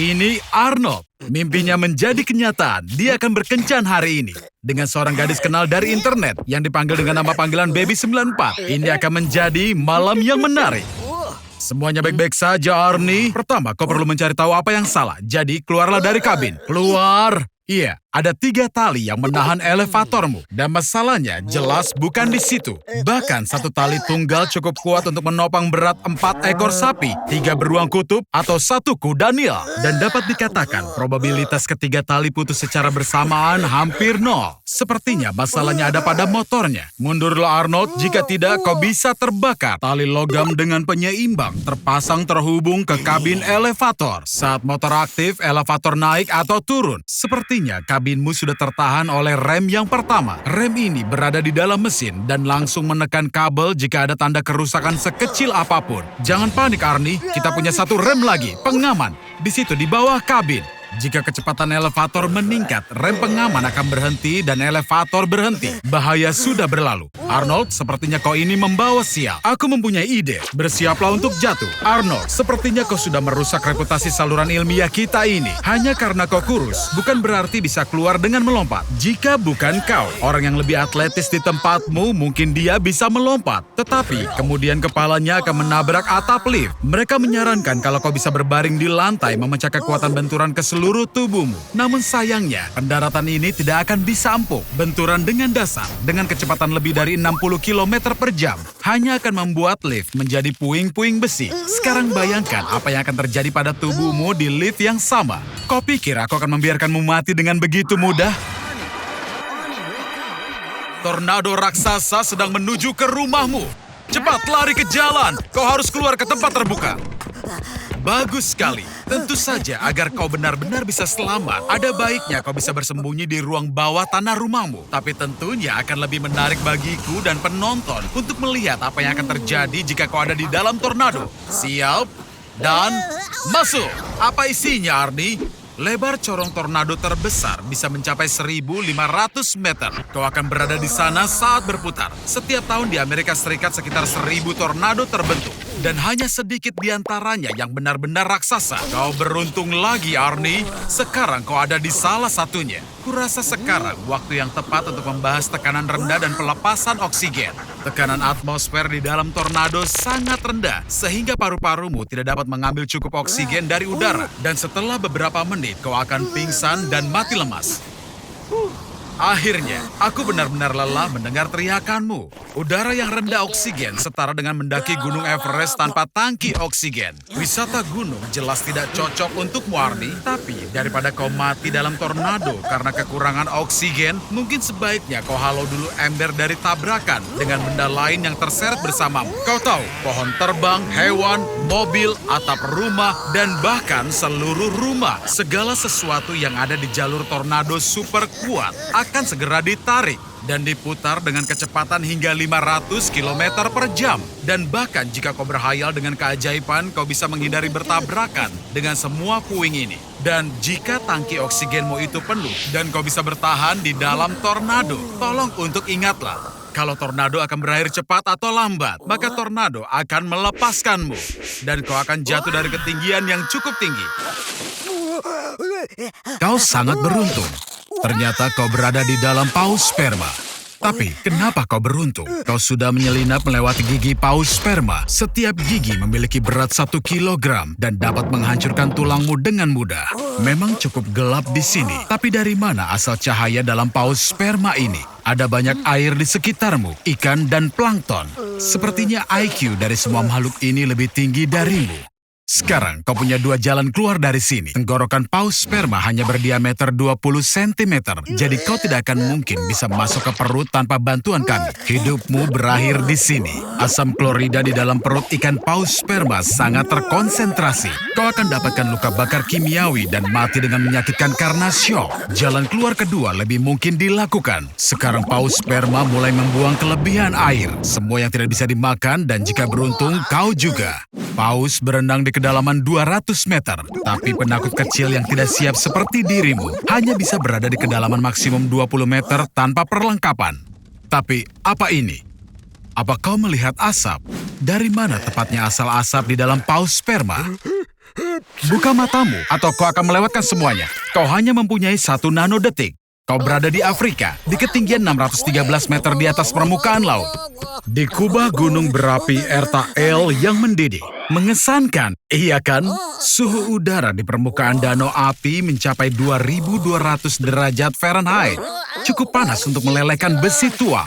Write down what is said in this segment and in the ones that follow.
Ini Arnold. Mimpinya menjadi kenyataan. Dia akan berkencan hari ini dengan seorang gadis kenal dari internet yang dipanggil dengan nama panggilan Baby 94. Ini akan menjadi malam yang menarik. Semuanya baik-baik saja, Arnie. Pertama, kau perlu mencari tahu apa yang salah. Jadi, keluarlah dari kabin. Keluar! Iya, ada 3 tali yang menahan elevatormu. Dan masalahnya jelas bukan di situ. Bahkan 1 tali tunggal cukup kuat untuk menopang berat 4 ekor sapi, 3 beruang kutub, atau 1 kuda Nil. Dan dapat dikatakan probabilitas ketiga tali putus secara bersamaan hampir 0. Sepertinya masalahnya ada pada motornya. Mundurlah Arnold, jika tidak kau bisa terbakar. Tali logam dengan penyeimbang terpasang terhubung ke kabin elevator. Saat motor aktif, elevator naik atau turun. Sepertinya kabinmu sudah tertahan oleh rem yang pertama. Rem ini berada di dalam mesin dan langsung menekan kabel jika ada tanda kerusakan sekecil apapun. Jangan panik, Arnie. Kita punya 1 rem lagi, pengaman. Di situ di bawah kabin. Jika kecepatan elevator meningkat, rem pengaman akan berhenti dan elevator berhenti. Bahaya sudah berlalu. Arnold, sepertinya kau ini membawa sial. Aku mempunyai ide. Bersiaplah untuk jatuh. Arnold, sepertinya kau sudah merusak reputasi saluran ilmiah kita ini. Hanya karena kau kurus, bukan berarti bisa keluar dengan melompat. Jika bukan kau, orang yang lebih atletis di tempatmu, mungkin dia bisa melompat. Tetapi, kemudian kepalanya akan menabrak atap lift. Mereka menyarankan kalau kau bisa berbaring di lantai memecah kekuatan benturan ke seluruh tubuhmu. Namun sayangnya, pendaratan ini tidak akan bisa ampuh. Benturan dengan dasar, dengan kecepatan lebih dari 60 km per jam, hanya akan membuat lift menjadi puing-puing besi. Sekarang bayangkan apa yang akan terjadi pada tubuhmu di lift yang sama. Kau pikir aku akan membiarkanmu mati dengan begitu mudah? Tornado raksasa sedang menuju ke rumahmu. Cepat lari ke jalan, kau harus keluar ke tempat terbuka. Bagus sekali. Tentu saja agar kau benar-benar bisa selamat, ada baiknya kau bisa bersembunyi di ruang bawah tanah rumahmu. Tapi tentunya akan lebih menarik bagiku dan penonton untuk melihat apa yang akan terjadi jika kau ada di dalam tornado. Siap? Dan masuk! Apa isinya, Arnie? Lebar corong tornado terbesar bisa mencapai 1.500 meter. Kau akan berada di sana saat berputar. Setiap tahun di Amerika Serikat sekitar 1.000 tornado terbentuk. Dan hanya sedikit di antaranya yang benar-benar raksasa. Kau beruntung lagi, Arnie. Sekarang kau ada di salah satunya. Kurasa sekarang waktu yang tepat untuk membahas tekanan rendah dan pelepasan oksigen. Tekanan atmosfer di dalam tornado sangat rendah, sehingga paru-parumu tidak dapat mengambil cukup oksigen dari udara. Dan setelah beberapa menit, kau akan pingsan dan mati lemas. Akhirnya, aku benar-benar lelah mendengar teriakanmu. Udara yang rendah oksigen setara dengan mendaki Gunung Everest tanpa tangki oksigen. Wisata gunung jelas tidak cocok untukmu, Arnie. Tapi daripada kau mati dalam tornado karena kekurangan oksigen, mungkin sebaiknya kau halau dulu ember dari tabrakan dengan benda lain yang terseret bersamamu. Kau tahu, pohon terbang, hewan, mobil, atap rumah, dan bahkan seluruh rumah. Segala sesuatu yang ada di jalur tornado super kuat akan segera ditarik dan diputar dengan kecepatan hingga 500 km per jam. Dan bahkan jika kau berhayal dengan keajaiban, kau bisa menghindari bertabrakan dengan semua puing ini. Dan jika tangki oksigenmu itu penuh dan kau bisa bertahan di dalam tornado, tolong untuk ingatlah, kalau tornado akan berakhir cepat atau lambat, maka tornado akan melepaskanmu. Dan kau akan jatuh dari ketinggian yang cukup tinggi. Kau sangat beruntung. Ternyata kau berada di dalam paus sperma. Tapi kenapa kau beruntung? Kau sudah menyelinap melewati gigi paus sperma. Setiap gigi memiliki berat 1 kilogram dan dapat menghancurkan tulangmu dengan mudah. Memang cukup gelap di sini. Tapi dari mana asal cahaya dalam paus sperma ini? Ada banyak air di sekitarmu, ikan dan plankton. Sepertinya IQ dari semua makhluk ini lebih tinggi darimu. Sekarang kau punya 2 jalan keluar dari sini. Tenggorokan paus sperma hanya berdiameter 20 cm. Jadi kau tidak akan mungkin bisa masuk ke perut tanpa bantuan kami. Hidupmu berakhir di sini. Asam klorida di dalam perut ikan paus sperma sangat terkonsentrasi. Kau akan dapatkan luka bakar kimiawi dan mati dengan menyakitkan karena syok. Jalan keluar kedua lebih mungkin dilakukan. Sekarang paus sperma mulai membuang kelebihan air. Semua yang tidak bisa dimakan dan jika beruntung kau juga. Paus berenang di kedalaman 200 meter, tapi penakut kecil yang tidak siap seperti dirimu hanya bisa berada di kedalaman maksimum 20 meter tanpa perlengkapan. Tapi apa ini? Apa kau melihat asap? Dari mana tepatnya asal asap di dalam paus sperma? Buka matamu atau kau akan melewatkan semuanya. Kau hanya mempunyai 1 nanodetik. Kau berada di Afrika, di ketinggian 613 meter di atas permukaan laut. Di kubah gunung berapi Ertael yang mendidih. Mengesankan, iya kan? Suhu udara di permukaan danau api mencapai 2200 derajat Fahrenheit. Cukup panas untuk melelehkan besi tuang.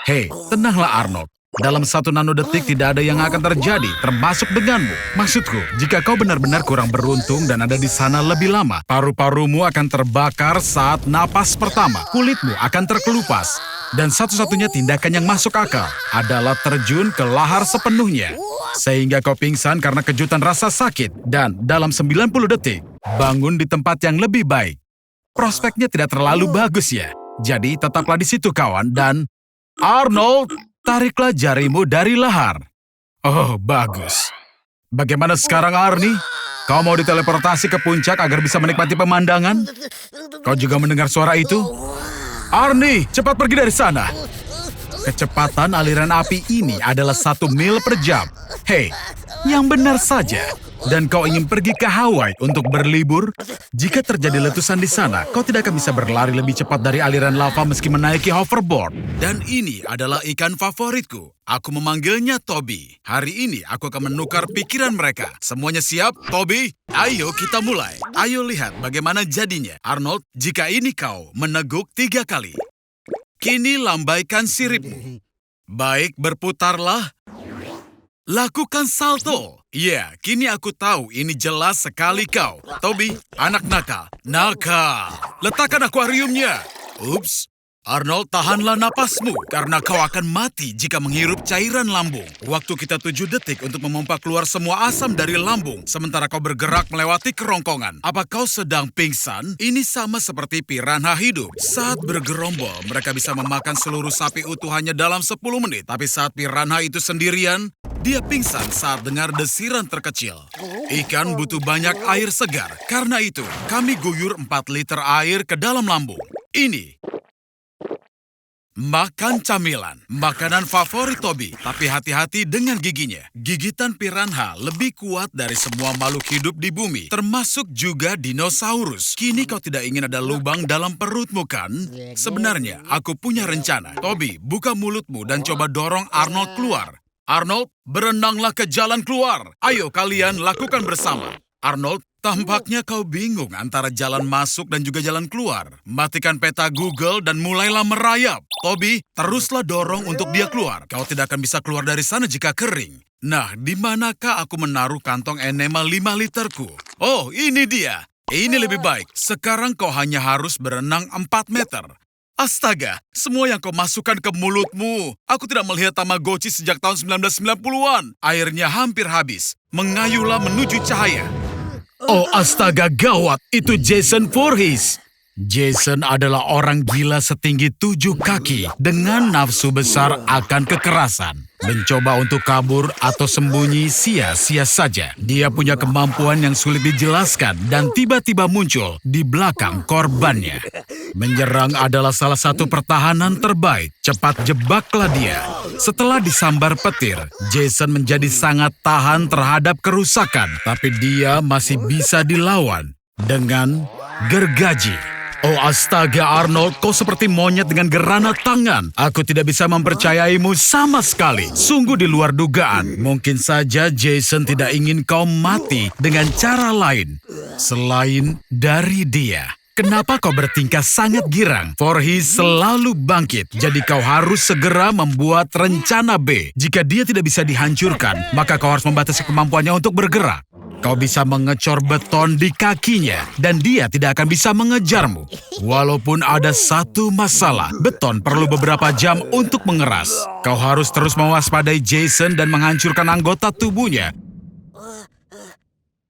Hei, tenanglah Arnold. Dalam 1 nanodetik tidak ada yang akan terjadi, termasuk denganmu. Maksudku, jika kau benar-benar kurang beruntung dan ada di sana lebih lama, paru-parumu akan terbakar saat napas pertama, kulitmu akan terkelupas. Dan satu-satunya tindakan yang masuk akal adalah terjun ke lahar sepenuhnya. Sehingga kau pingsan karena kejutan rasa sakit. Dan dalam 90 detik, bangun di tempat yang lebih baik. Prospeknya tidak terlalu bagus ya. Jadi tetaplah di situ kawan dan... Arnold! Tariklah jarimu dari lahar. Oh, bagus. Bagaimana sekarang, Arnie? Kau mau diteleportasi ke puncak agar bisa menikmati pemandangan? Kau juga mendengar suara itu? Arnie, cepat pergi dari sana. Kecepatan aliran api ini adalah 1 mil per jam. Hei, yang benar saja. Dan kau ingin pergi ke Hawaii untuk berlibur? Jika terjadi letusan di sana, kau tidak akan bisa berlari lebih cepat dari aliran lava meski menaiki hoverboard. Dan ini adalah ikan favoritku. Aku memanggilnya Toby. Hari ini aku akan menukar pikiran mereka. Semuanya siap, Toby? Ayo kita mulai. Ayo lihat bagaimana jadinya. Arnold, jika ini kau meneguk 3 kali. Kini lambaikan siripmu. Baik, berputarlah. Lakukan salto. Ya, kini aku tahu ini jelas sekali kau. Toby, anak nakal. Nakal. Letakkan akuariumnya. Ups. Arnold, tahanlah napasmu karena kau akan mati jika menghirup cairan lambung. Waktu kita 7 detik untuk memompa keluar semua asam dari lambung, sementara kau bergerak melewati kerongkongan. Apa kau sedang pingsan? Ini sama seperti piranha hidup. Saat bergerombol, mereka bisa memakan seluruh sapi utuh hanya dalam 10 menit. Tapi saat piranha itu sendirian, dia pingsan saat dengar desiran terkecil. Ikan butuh banyak air segar. Karena itu, kami guyur 4 liter air ke dalam lambung. Ini makan camilan, makanan favorit Toby, tapi hati-hati dengan giginya. Gigitan piranha lebih kuat dari semua makhluk hidup di bumi, termasuk juga dinosaurus. Kini kau tidak ingin ada lubang dalam perutmu kan? Sebenarnya, aku punya rencana. Toby, buka mulutmu dan coba dorong Arnold keluar. Arnold, berenanglah ke jalan keluar. Ayo kalian lakukan bersama. Arnold, tampaknya kau bingung antara jalan masuk dan juga jalan keluar. Matikan peta Google dan mulailah merayap. Toby, teruslah dorong untuk dia keluar. Kau tidak akan bisa keluar dari sana jika kering. Nah, di manakah aku menaruh kantong enema 5 literku? Oh, ini dia. Ini lebih baik. Sekarang kau hanya harus berenang 4 meter. Astaga, semua yang kau masukkan ke mulutmu. Aku tidak melihat Tamagotchi sejak tahun 1990-an. Airnya hampir habis. Mengayulah menuju cahaya. Oh astaga gawat, itu Jason Voorhees. Jason adalah orang gila setinggi 7 kaki dengan nafsu besar akan kekerasan. Mencoba untuk kabur atau sembunyi sia-sia saja. Dia punya kemampuan yang sulit dijelaskan dan tiba-tiba muncul di belakang korbannya. Menyerang adalah salah satu pertahanan terbaik. Cepat jebaklah dia. Setelah disambar petir, Jason menjadi sangat tahan terhadap kerusakan. Tapi dia masih bisa dilawan dengan gergaji. Oh astaga Arnold, kau seperti monyet dengan geranat tangan. Aku tidak bisa mempercayaimu sama sekali. Sungguh di luar dugaan. Mungkin saja Jason tidak ingin kau mati dengan cara lain. Selain dari dia. Kenapa kau bertingkah sangat girang? Voorhees selalu bangkit, jadi kau harus segera membuat rencana B. Jika dia tidak bisa dihancurkan, maka kau harus membatasi kemampuannya untuk bergerak. Kau bisa mengecor beton di kakinya, dan dia tidak akan bisa mengejarmu. Walaupun ada satu masalah, beton perlu beberapa jam untuk mengeras. Kau harus terus mewaspadai Jason dan menghancurkan anggota tubuhnya.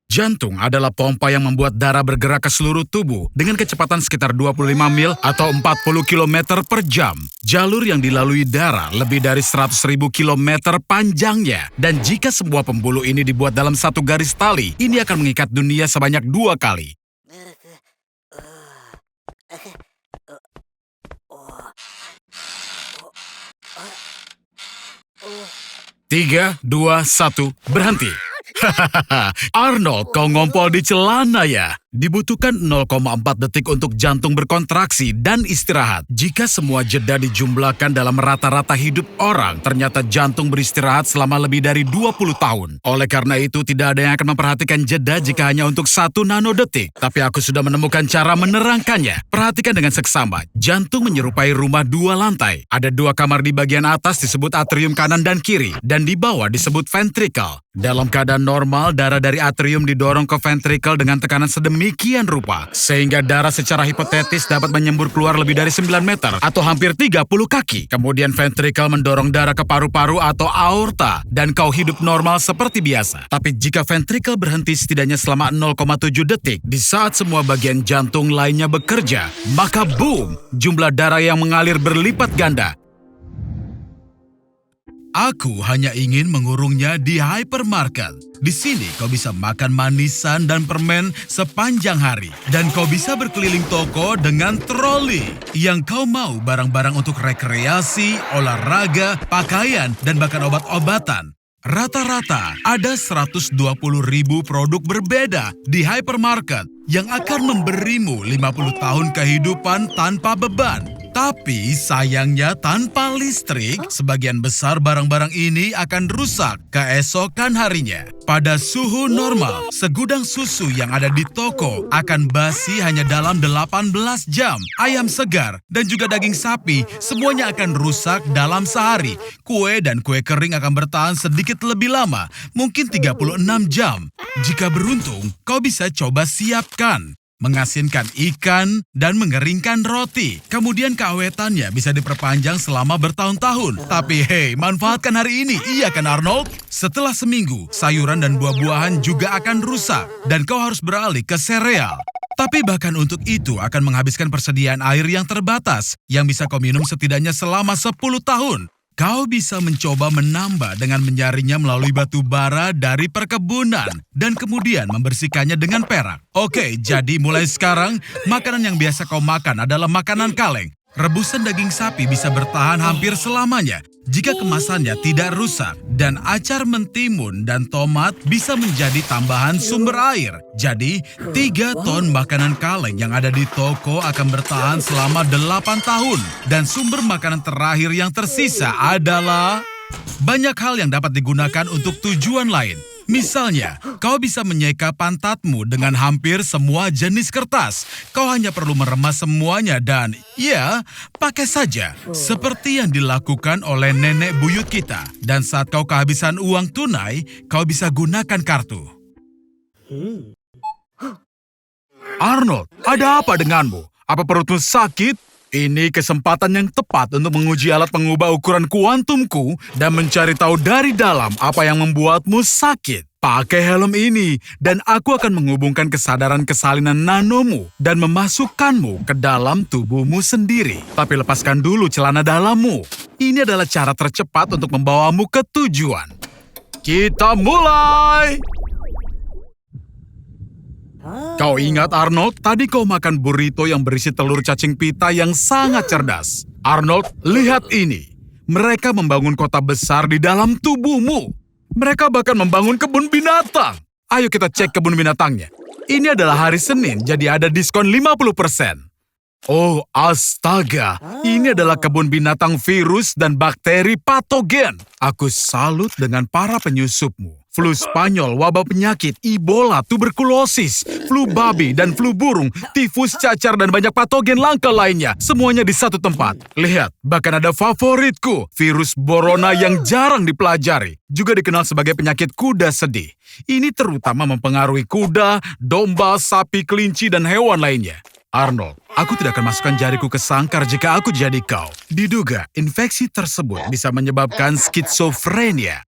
Jantung adalah pompa yang membuat darah bergerak ke seluruh tubuh dengan kecepatan sekitar 25 mil atau 40 km per jam. Jalur yang dilalui darah lebih dari 100.000 km panjangnya. Dan jika semua pembuluh ini dibuat dalam satu garis tali, ini akan mengikat dunia sebanyak 2 kali. 3, 2, 1, berhenti. Arnold, kau ngompol di celana ya? Dibutuhkan 0,4 detik untuk jantung berkontraksi dan istirahat. Jika semua jeda dijumlahkan dalam rata-rata hidup orang, ternyata jantung beristirahat selama lebih dari 20 tahun. Oleh karena itu, tidak ada yang akan memperhatikan jeda jika hanya untuk 1 nanodetik. Tapi aku sudah menemukan cara menerangkannya. Perhatikan dengan seksama. Jantung menyerupai rumah 2 lantai. Ada 2 kamar di bagian atas disebut atrium kanan dan kiri, dan di bawah disebut ventricle. Dalam keadaan normal, darah dari atrium didorong ke ventricle dengan tekanan sedemikian rupa, sehingga darah secara hipotetis dapat menyembur keluar lebih dari 9 meter atau hampir 30 kaki. Kemudian ventricle mendorong darah ke paru-paru atau aorta, dan kau hidup normal seperti biasa. Tapi jika ventricle berhenti setidaknya selama 0,7 detik, di saat semua bagian jantung lainnya bekerja, maka boom, jumlah darah yang mengalir berlipat ganda. Aku hanya ingin mengurungnya di hypermarket. Di sini kau bisa makan manisan dan permen sepanjang hari. Dan kau bisa berkeliling toko dengan troli. Yang kau mau barang-barang untuk rekreasi, olahraga, pakaian, dan bahkan obat-obatan. Rata-rata ada 120.000 produk berbeda di hypermarket yang akan memberimu 50 tahun kehidupan tanpa beban. Tapi sayangnya tanpa listrik, sebagian besar barang-barang ini akan rusak keesokan harinya. Pada suhu normal, segudang susu yang ada di toko akan basi hanya dalam 18 jam. Ayam segar dan juga daging sapi semuanya akan rusak dalam sehari. Kue dan kue kering akan bertahan sedikit lebih lama, mungkin 36 jam. Jika beruntung, kau bisa coba siapkan. Mengasinkan ikan dan mengeringkan roti. Kemudian keawetannya bisa diperpanjang selama bertahun-tahun. Tapi hey, manfaatkan hari ini, iya kan Arnold? Setelah seminggu, sayuran dan buah-buahan juga akan rusak. Dan kau harus beralih ke sereal. Tapi bahkan untuk itu akan menghabiskan persediaan air yang terbatas, yang bisa kau minum setidaknya selama 10 tahun. Kau bisa mencoba menambah dengan menyaringnya melalui batu bara dari perkebunan dan kemudian membersihkannya dengan perak. Oke, jadi mulai sekarang, makanan yang biasa kau makan adalah makanan kaleng. Rebusan daging sapi bisa bertahan hampir selamanya jika kemasannya tidak rusak. Dan acar mentimun dan tomat bisa menjadi tambahan sumber air. Jadi, 3 ton makanan kaleng yang ada di toko akan bertahan selama 8 tahun. Dan sumber makanan terakhir yang tersisa adalah banyak hal yang dapat digunakan untuk tujuan lain. Misalnya, kau bisa menyeka pantatmu dengan hampir semua jenis kertas. Kau hanya perlu meremas semuanya dan, ya, pakai saja. Seperti yang dilakukan oleh nenek buyut kita. Dan saat kau kehabisan uang tunai, kau bisa gunakan kartu. Arnold, ada apa denganmu? Apa perutmu sakit? Ini kesempatan yang tepat untuk menguji alat pengubah ukuran kuantumku dan mencari tahu dari dalam apa yang membuatmu sakit. Pakai helm ini, dan aku akan menghubungkan kesadaran kesalinan nanomu dan memasukkanmu ke dalam tubuhmu sendiri. Tapi lepaskan dulu celana dalammu. Ini adalah cara tercepat untuk membawamu ke tujuan. Kita mulai! Kau ingat Arnold, tadi kau makan burrito yang berisi telur cacing pita yang sangat cerdas. Arnold, lihat ini. Mereka membangun kota besar di dalam tubuhmu. Mereka bahkan membangun kebun binatang. Ayo kita cek kebun binatangnya. Ini adalah hari Senin, jadi ada diskon 50%. Oh, astaga. Ini adalah kebun binatang virus dan bakteri patogen. Aku salut dengan para penyusupmu. Flu Spanyol, wabah penyakit, Ebola, tuberkulosis, flu babi, dan flu burung, tifus, cacar, dan banyak patogen langka lainnya. Semuanya di satu tempat. Lihat, bahkan ada favoritku, virus Borona yang jarang dipelajari. Juga dikenal sebagai penyakit kuda sedih. Ini terutama mempengaruhi kuda, domba, sapi, kelinci, dan hewan lainnya. Arnold, aku tidak akan masukkan jariku ke sangkar jika aku jadi kau. Diduga, infeksi tersebut bisa menyebabkan skizofrenia.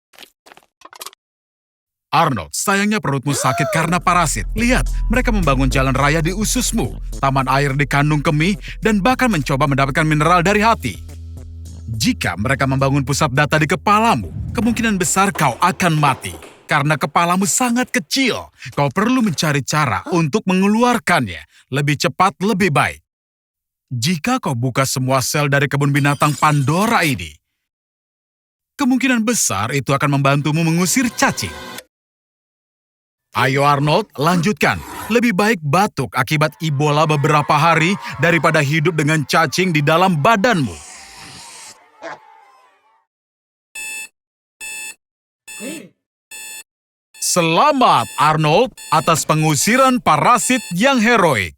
Arnold, sayangnya perutmu sakit karena parasit. Lihat, mereka membangun jalan raya di ususmu, taman air di kandung kemih, dan bahkan mencoba mendapatkan mineral dari hati. Jika mereka membangun pusat data di kepalamu, kemungkinan besar kau akan mati. Karena kepalamu sangat kecil, kau perlu mencari cara untuk mengeluarkannya. Lebih cepat, lebih baik. Jika kau buka semua sel dari kebun binatang Pandora ini, kemungkinan besar itu akan membantumu mengusir cacing. Ayo Arnold, lanjutkan. Lebih baik batuk akibat Ebola beberapa hari daripada hidup dengan cacing di dalam badanmu. Selamat Arnold atas pengusiran parasit yang heroik.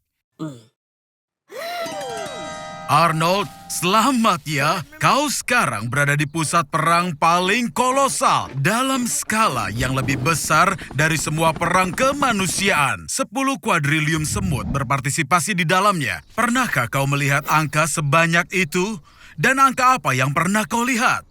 Arnold, selamat ya. Kau sekarang berada di pusat perang paling kolosal dalam skala yang lebih besar dari semua perang kemanusiaan. 10 kuadrilium semut berpartisipasi di dalamnya. Pernahkah kau melihat angka sebanyak itu? Dan angka apa yang pernah kau lihat?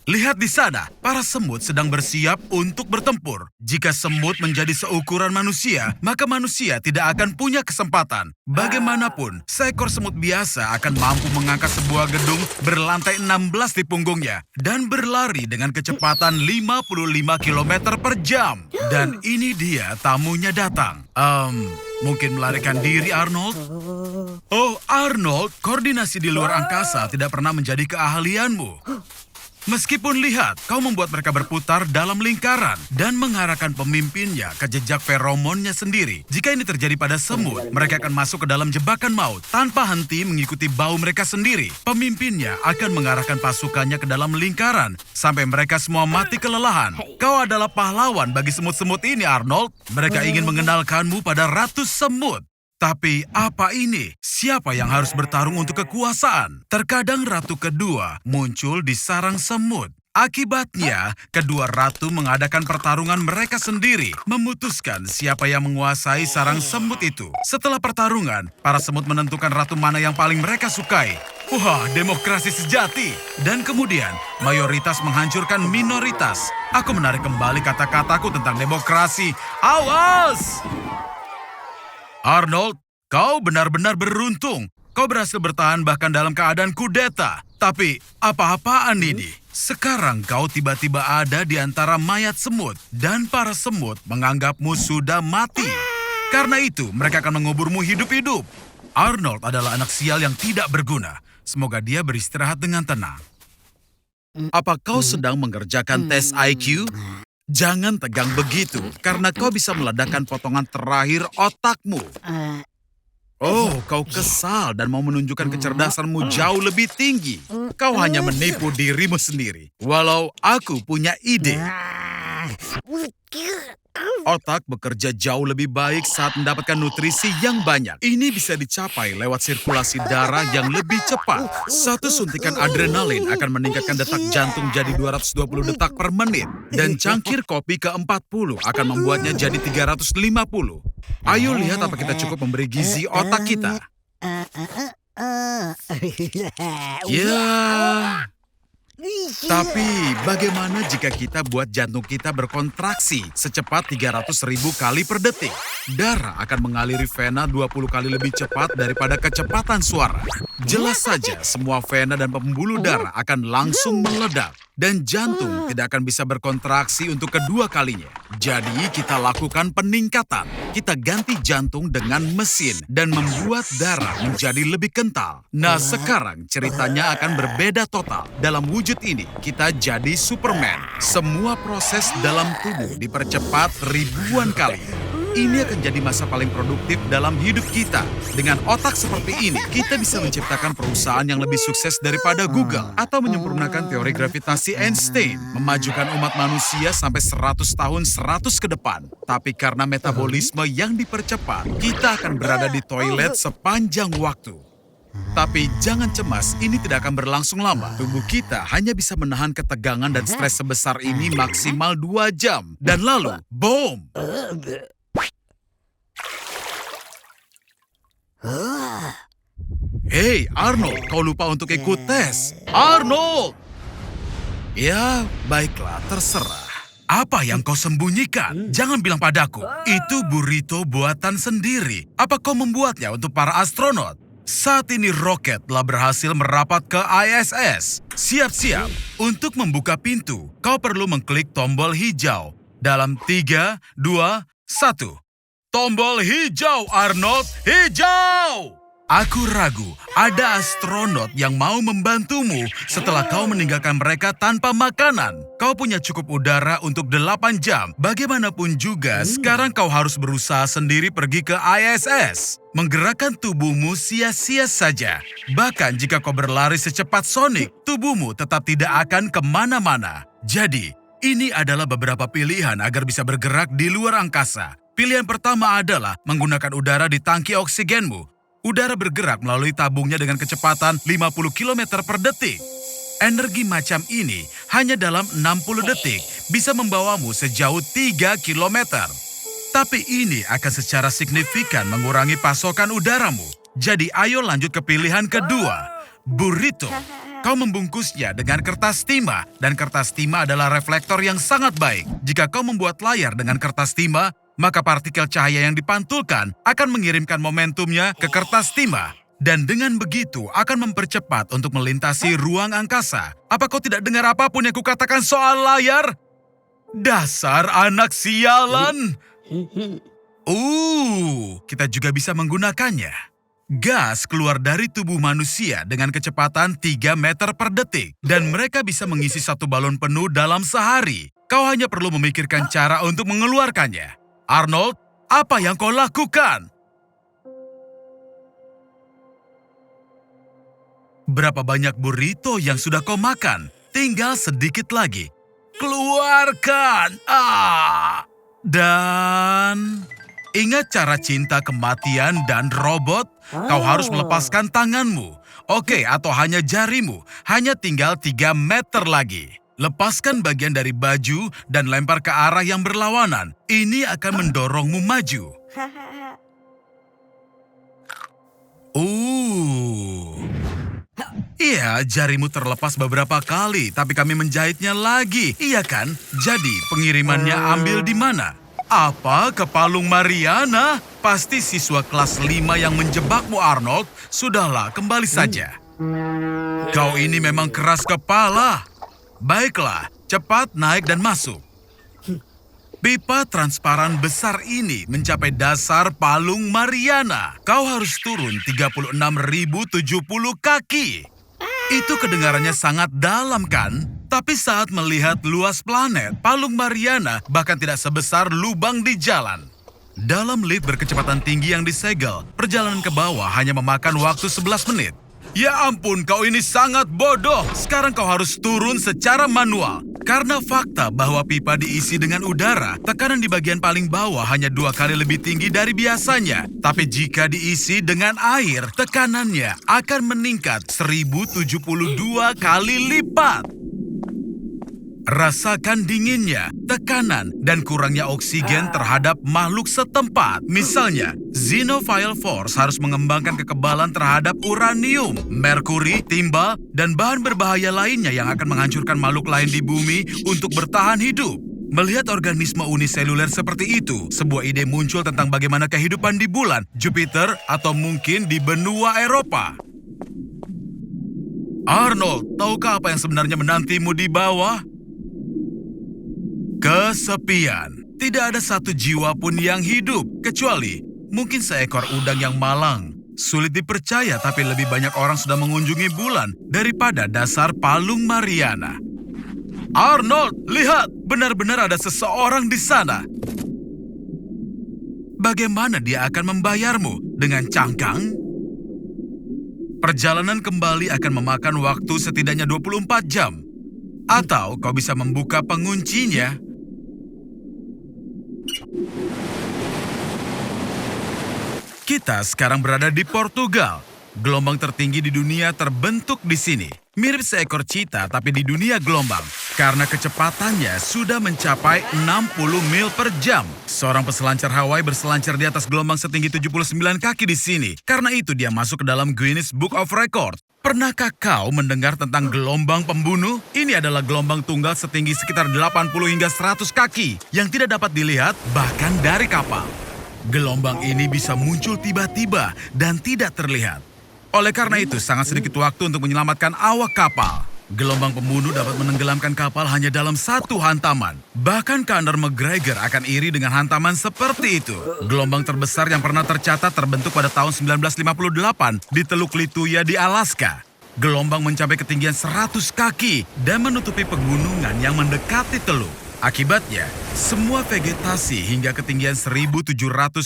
Lihat di sana, para semut sedang bersiap untuk bertempur. Jika semut menjadi seukuran manusia, maka manusia tidak akan punya kesempatan. Bagaimanapun, seekor semut biasa akan mampu mengangkat sebuah gedung berlantai 16 di punggungnya dan berlari dengan kecepatan 55 km per jam. Dan ini dia tamunya datang. Mungkin melarikan diri, Arnold? Oh, Arnold, koordinasi di luar angkasa tidak pernah menjadi keahlianmu. Meskipun lihat, kau membuat mereka berputar dalam lingkaran dan mengarahkan pemimpinnya ke jejak feromonnya sendiri. Jika ini terjadi pada semut, mereka akan masuk ke dalam jebakan maut tanpa henti mengikuti bau mereka sendiri. Pemimpinnya akan mengarahkan pasukannya ke dalam lingkaran sampai mereka semua mati kelelahan. Kau adalah pahlawan bagi semut-semut ini, Arnold. Mereka ingin mengenalkanmu pada Ratu Semut. Tapi apa ini? Siapa yang harus bertarung untuk kekuasaan? Terkadang ratu kedua muncul di sarang semut. Akibatnya, kedua ratu mengadakan pertarungan mereka sendiri, memutuskan siapa yang menguasai sarang semut itu. Setelah pertarungan, para semut menentukan ratu mana yang paling mereka sukai. Wah, demokrasi sejati. Dan kemudian, mayoritas menghancurkan minoritas. Aku menarik kembali kata-kataku tentang demokrasi. Awas! Arnold, kau benar-benar beruntung. Kau berhasil bertahan bahkan dalam keadaan kudeta. Tapi, apa-apaan ini? Sekarang kau tiba-tiba ada di antara mayat semut. Dan para semut menganggapmu sudah mati. Karena itu, mereka akan menguburmu hidup-hidup. Arnold adalah anak sial yang tidak berguna. Semoga dia beristirahat dengan tenang. Apa kau sedang mengerjakan tes IQ? Jangan tegang begitu, karena kau bisa meledakkan potongan terakhir otakmu. Oh, kau kesal dan mau menunjukkan kecerdasanmu jauh lebih tinggi. Kau hanya menipu dirimu sendiri. Walau aku punya ide. Otak bekerja jauh lebih baik saat mendapatkan nutrisi yang banyak. Ini bisa dicapai lewat sirkulasi darah yang lebih cepat. Satu suntikan adrenalin akan meningkatkan detak jantung jadi 220 detak per menit. Dan cangkir kopi ke-40 akan membuatnya jadi 350. Ayo lihat apa kita cukup memberi gizi otak kita. Ya. Tapi bagaimana jika kita buat jantung kita berkontraksi secepat 300.000 kali per detik? Darah akan mengaliri vena 20 kali lebih cepat daripada kecepatan suara. Jelas saja semua vena dan pembuluh darah akan langsung meledak. Dan jantung tidak akan bisa berkontraksi untuk kedua kalinya. Jadi kita lakukan peningkatan. Kita ganti jantung dengan mesin dan membuat darah menjadi lebih kental. Nah sekarang ceritanya akan berbeda total. Dalam wujud ini kita jadi Superman. Semua proses dalam tubuh dipercepat ribuan kali. Ini akan jadi masa paling produktif dalam hidup kita. Dengan otak seperti ini, kita bisa menciptakan perusahaan yang lebih sukses daripada Google atau menyempurnakan teori gravitasi Einstein, memajukan umat manusia sampai 100 tahun 100 ke depan. Tapi karena metabolisme yang dipercepat, kita akan berada di toilet sepanjang waktu. Tapi jangan cemas, ini tidak akan berlangsung lama. Tubuh kita hanya bisa menahan ketegangan dan stres sebesar ini maksimal 2 jam. Dan lalu, boom! Hei, Arnold, kau lupa untuk ikut tes. Arnold! Ya, baiklah, terserah. Apa yang kau sembunyikan? Jangan bilang padaku. Itu burrito buatan sendiri. Apa kau membuatnya untuk para astronot? Saat ini roket telah berhasil merapat ke ISS. Siap-siap. Untuk membuka pintu, kau perlu mengklik tombol hijau. Dalam 3, 2, 1. Tombol hijau, Arnold. Hijau! Aku ragu ada astronot yang mau membantumu setelah kau meninggalkan mereka tanpa makanan. Kau punya cukup udara untuk 8 jam. Bagaimanapun juga, sekarang kau harus berusaha sendiri pergi ke ISS. Menggerakkan tubuhmu sia-sia saja. Bahkan jika kau berlari secepat Sonic, tubuhmu tetap tidak akan kemana-mana. Jadi, ini adalah beberapa pilihan agar bisa bergerak di luar angkasa. Pilihan pertama adalah menggunakan udara di tangki oksigenmu. Udara bergerak melalui tabungnya dengan kecepatan 50 km per detik. Energi macam ini hanya dalam 60 detik bisa membawamu sejauh 3 km. Tapi ini akan secara signifikan mengurangi pasokan udaramu. Jadi ayo lanjut ke pilihan kedua, burrito. Kau membungkusnya dengan kertas timah, dan kertas timah adalah reflektor yang sangat baik. Jika kau membuat layar dengan kertas timah, maka partikel cahaya yang dipantulkan akan mengirimkan momentumnya ke kertas timah. Dan dengan begitu akan mempercepat untuk melintasi ruang angkasa. Apa kau tidak dengar apapun yang kukatakan soal layar? Dasar anak sialan! Kita juga bisa menggunakannya. Gas keluar dari tubuh manusia dengan kecepatan 3 meter per detik. Dan mereka bisa mengisi 1 balon penuh dalam sehari. Kau hanya perlu memikirkan cara untuk mengeluarkannya. Arnold, apa yang kau lakukan? Berapa banyak burrito yang sudah kau makan? Tinggal sedikit lagi. Keluarkan! Dan ingat cara cinta kematian dan robot? Kau harus melepaskan tanganmu. Oke, atau hanya jarimu. Hanya tinggal 3 meter lagi. Lepaskan bagian dari baju dan lempar ke arah yang berlawanan. Ini akan mendorongmu maju. Iya, jarimu terlepas beberapa kali, tapi kami menjahitnya lagi. Iya kan? Jadi, pengirimannya ambil di mana? Apa? Ke Palung Mariana? Pasti siswa kelas 5 yang menjebakmu, Arnold. Sudahlah, kembali saja. Kau ini memang keras kepala. Baiklah, cepat naik dan masuk. Pipa transparan besar ini mencapai dasar Palung Mariana. Kau harus turun 36.070 kaki. Itu kedengarannya sangat dalam kan? Tapi saat melihat luas planet, Palung Mariana bahkan tidak sebesar lubang di jalan. Dalam lift berkecepatan tinggi yang disegel, perjalanan ke bawah hanya memakan waktu 11 menit. Ya ampun, kau ini sangat bodoh. Sekarang kau harus turun secara manual. Karena fakta bahwa pipa diisi dengan udara, tekanan di bagian paling bawah hanya 2 kali lebih tinggi dari biasanya. Tapi jika diisi dengan air, tekanannya akan meningkat 1072 kali lipat. Rasakan dinginnya, tekanan, dan kurangnya oksigen terhadap makhluk setempat. Misalnya, Xenophile Force harus mengembangkan kekebalan terhadap uranium, merkuri, timbal, dan bahan berbahaya lainnya yang akan menghancurkan makhluk lain di bumi untuk bertahan hidup. Melihat organisme uniseluler seperti itu, sebuah ide muncul tentang bagaimana kehidupan di bulan, Jupiter, atau mungkin di benua Eropa. Arnold, tahukah apa yang sebenarnya menantimu di bawah? Kesepian. Tidak ada satu jiwa pun yang hidup, kecuali mungkin seekor udang yang malang. Sulit dipercaya, tapi lebih banyak orang sudah mengunjungi bulan daripada dasar Palung Mariana. Arnold, lihat, benar-benar ada seseorang di sana. Bagaimana dia akan membayarmu? Dengan cangkang? Perjalanan kembali akan memakan waktu setidaknya 24 jam. Atau kau bisa membuka penguncinya. Kita sekarang berada di Portugal. Gelombang tertinggi di dunia terbentuk di sini. Mirip seekor cheetah tapi di dunia gelombang. Karena kecepatannya sudah mencapai 60 mil per jam. Seorang peselancar Hawaii berselancar di atas gelombang setinggi 79 kaki di sini. Karena itu dia masuk ke dalam Guinness Book of Records. Pernahkah kau mendengar tentang gelombang pembunuh? Ini adalah gelombang tunggal setinggi sekitar 80 hingga 100 kaki yang tidak dapat dilihat bahkan dari kapal. Gelombang ini bisa muncul tiba-tiba dan tidak terlihat. Oleh karena itu, sangat sedikit waktu untuk menyelamatkan awak kapal. Gelombang pembunuh dapat menenggelamkan kapal hanya dalam satu hantaman. Bahkan Conor McGregor akan iri dengan hantaman seperti itu. Gelombang terbesar yang pernah tercatat terbentuk pada tahun 1958 di Teluk Lituya di Alaska. Gelombang mencapai ketinggian 100 kaki dan menutupi pegunungan yang mendekati teluk. Akibatnya, semua vegetasi hingga ketinggian 1.700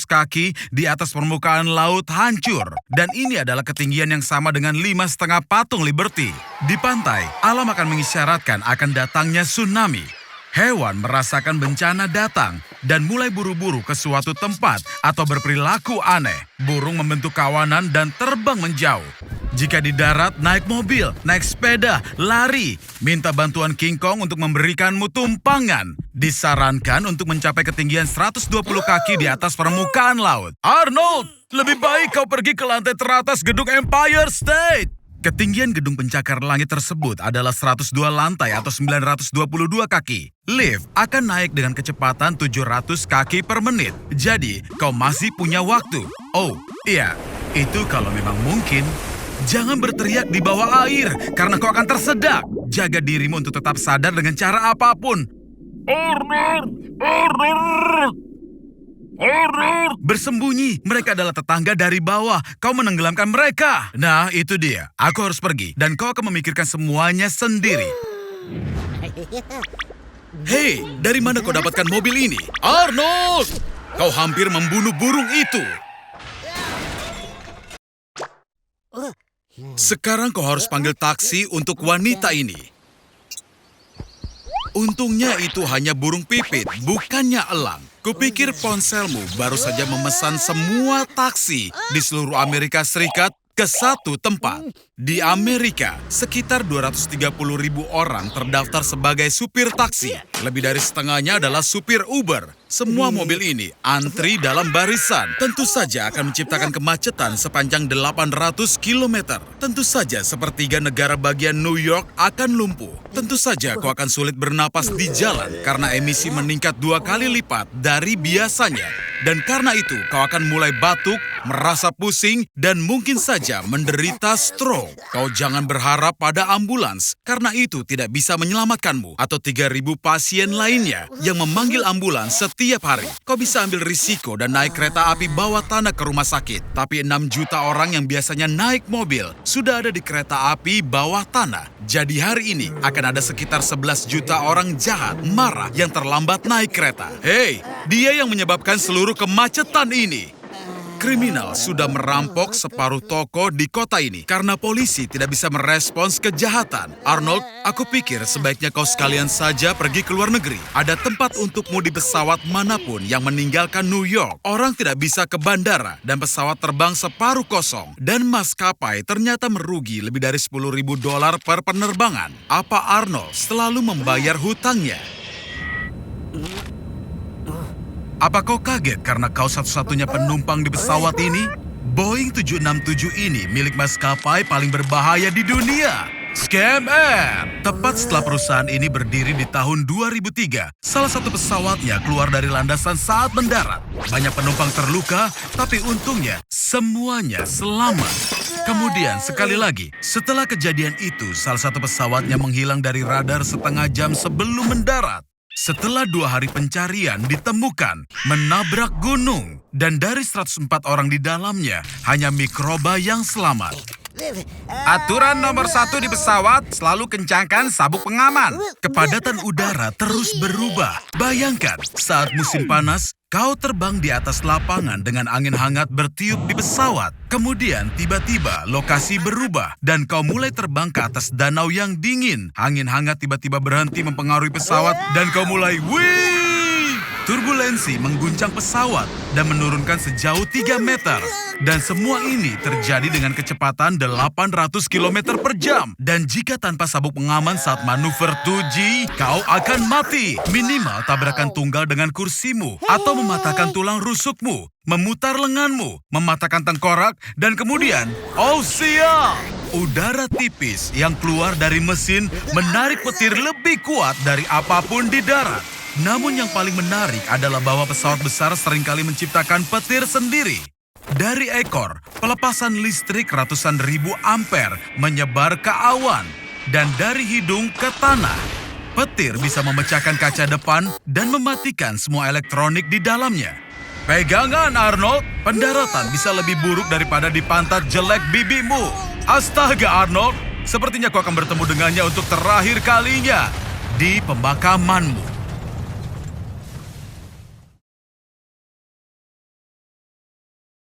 kaki di atas permukaan laut hancur. Dan ini adalah ketinggian yang sama dengan 5,5 patung Liberty. Di pantai, alam akan mengisyaratkan akan datangnya tsunami. Hewan merasakan bencana datang dan mulai buru-buru ke suatu tempat atau berperilaku aneh. Burung membentuk kawanan dan terbang menjauh. Jika di darat, naik mobil, naik sepeda, lari. Minta bantuan King Kong untuk memberikanmu tumpangan. Disarankan untuk mencapai ketinggian 120 kaki di atas permukaan laut. Arnold, lebih baik kau pergi ke lantai teratas gedung Empire State. Ketinggian gedung pencakar langit tersebut adalah 102 lantai atau 922 kaki. Lift akan naik dengan kecepatan 700 kaki per menit. Jadi, kau masih punya waktu. Oh, iya, itu kalau memang mungkin. Jangan berteriak di bawah air, karena kau akan tersedak. Jaga dirimu untuk tetap sadar dengan cara apapun. Bersembunyi, mereka adalah tetangga dari bawah. Kau menenggelamkan mereka. Nah, itu dia. Aku harus pergi, dan kau akan memikirkan semuanya sendiri. Hei, dari mana kau dapatkan mobil ini? Arnold! Kau hampir membunuh burung itu. Sekarang kau harus panggil taksi untuk wanita ini. Untungnya itu hanya burung pipit, bukannya elang. Kupikir ponselmu baru saja memesan semua taksi di seluruh Amerika Serikat ke satu tempat. Di Amerika, sekitar 230.000 orang terdaftar sebagai supir taksi. Lebih dari setengahnya adalah supir Uber. Semua mobil ini antri dalam barisan. Tentu saja akan menciptakan kemacetan sepanjang 800 km. Tentu saja sepertiga negara bagian New York akan lumpuh. Tentu saja kau akan sulit bernapas di jalan karena emisi meningkat 2 kali lipat dari biasanya. Dan karena itu kau akan mulai batuk, merasa pusing, dan mungkin saja menderita stroke. Kau jangan berharap pada ambulans karena itu tidak bisa menyelamatkanmu atau 3.000 pasien lainnya yang memanggil ambulans setiap hari. Kau bisa ambil risiko dan naik kereta api bawah tanah ke rumah sakit. Tapi 6 juta orang yang biasanya naik mobil sudah ada di kereta api bawah tanah. Jadi hari ini akan ada sekitar 11 juta orang jahat, marah yang terlambat naik kereta. Hei, dia yang menyebabkan seluruh kemacetan ini. Kriminal sudah merampok separuh toko di kota ini karena polisi tidak bisa merespons kejahatan. Arnold, aku pikir sebaiknya kau sekalian saja pergi ke luar negeri. Ada tempat untukmu di pesawat manapun yang meninggalkan New York. Orang tidak bisa ke bandara dan pesawat terbang separuh kosong. Dan maskapai ternyata merugi lebih dari $10.000 per penerbangan. Apa Arnold selalu membayar hutangnya? Apa kau kaget karena kau satu-satunya penumpang di pesawat ini? Boeing 767 ini milik maskapai paling berbahaya di dunia. Scam Air. Tepat setelah perusahaan ini berdiri di tahun 2003, salah satu pesawatnya keluar dari landasan saat mendarat. Banyak penumpang terluka, tapi untungnya semuanya selamat. Kemudian sekali lagi, setelah kejadian itu, salah satu pesawatnya menghilang dari radar setengah jam sebelum mendarat. Setelah 2 hari pencarian ditemukan menabrak gunung dan dari 104 orang di dalamnya hanya mikroba yang selamat. Aturan nomor 1 di pesawat, selalu kencangkan sabuk pengaman. Kepadatan udara terus berubah. Bayangkan saat musim panas, kau terbang di atas lapangan dengan angin hangat bertiup di pesawat. Kemudian tiba-tiba lokasi berubah dan kau mulai terbang ke atas danau yang dingin. Angin hangat tiba-tiba berhenti mempengaruhi pesawat dan kau mulai wih! Turbulensi mengguncang pesawat dan menurunkan sejauh 3 meter. Dan semua ini terjadi dengan kecepatan 800 km per jam. Dan jika tanpa sabuk pengaman saat manuver 2G, kau akan mati. Minimal tabrakan tunggal dengan kursimu atau mematahkan tulang rusukmu, memutar lenganmu, mematahkan tengkorak, dan kemudian, oh sial! Udara tipis yang keluar dari mesin menarik petir lebih kuat dari apapun di darat. Namun yang paling menarik adalah bahwa pesawat besar seringkali menciptakan petir sendiri. Dari ekor, pelepasan listrik ratusan ribu ampere menyebar ke awan. dan dari hidung ke tanah. Petir bisa memecahkan kaca depan dan mematikan semua elektronik di dalamnya. Pegangan, Arnold. Pendaratan bisa lebih buruk daripada di pantat jelek bibimu. Astaga, Arnold. Sepertinya kau akan bertemu dengannya untuk terakhir kalinya di pemakamanmu.